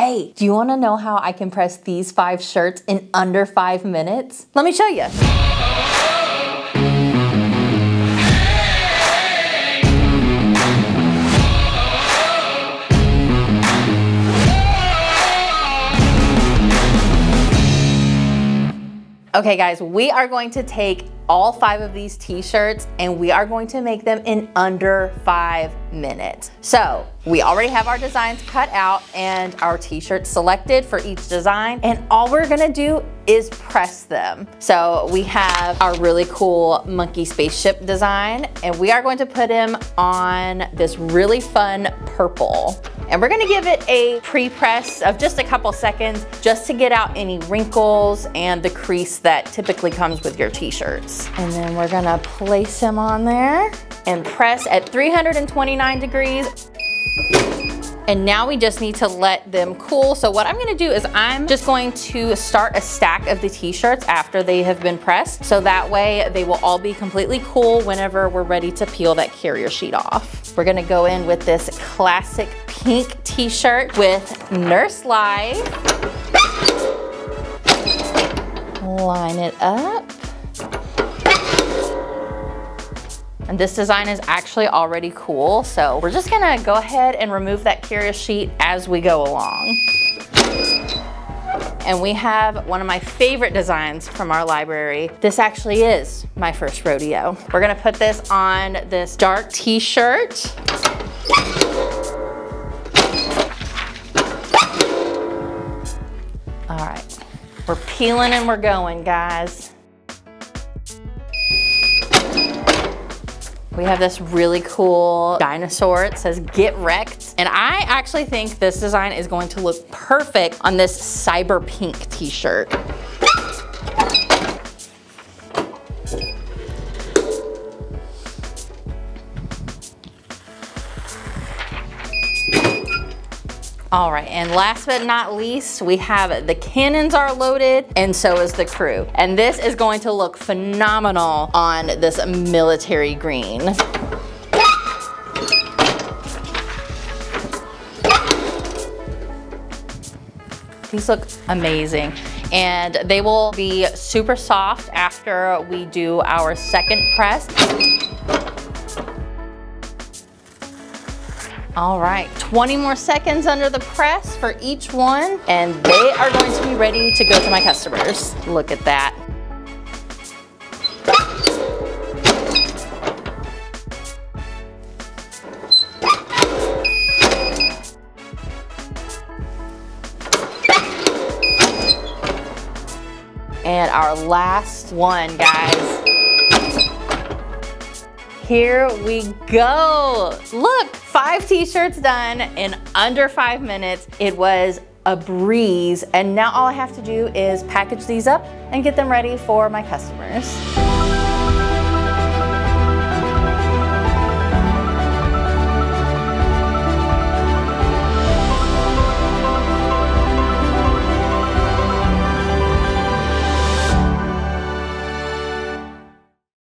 Hey, do you wanna know how I can press these 5 shirts in under 5 minutes? Let me show you. Okay guys, we are going to take all 5 of these t-shirts and we are going to make them in under 5 minutes. So we already have our designs cut out and our t-shirts selected for each design, and all we're gonna do is press them. So we have our really cool monkey spaceship design, and we are going to put him on this really fun purple. And we're gonna give it a pre-press of just a couple seconds just to get out any wrinkles and the crease that typically comes with your t-shirts. And then we're gonna place him on there and press at 329 degrees. And now we just need to let them cool. So what I'm gonna do is I'm just going to start a stack of the t-shirts after they have been pressed. So that way they will all be completely cool whenever we're ready to peel that carrier sheet off. We're gonna go in with this classic pink t-shirt with Nurse Life. Line it up. And this design is actually already cool, so we're just gonna go ahead and remove that carrier sheet as we go along. And we have one of my favorite designs from our library. This actually is my first rodeo. We're gonna put this on this dark t-shirt. All right, we're peeling and we're going, guys. We have this really cool dinosaur. It says "Get Wrecked." And I actually think this design is going to look perfect on this cyber pink t-shirt. All right, and last but not least, we have the cannons are loaded and so is the crew. And this is going to look phenomenal on this military green. These look amazing. And they will be super soft after we do our second press. All right, 20 more seconds under the press for each one, and they are going to be ready to go to my customers. Look at that. And our last one, guys. Here we go. Look, 5 t-shirts done in under 5 minutes. It was a breeze. And now all I have to do is package these up and get them ready for my customers.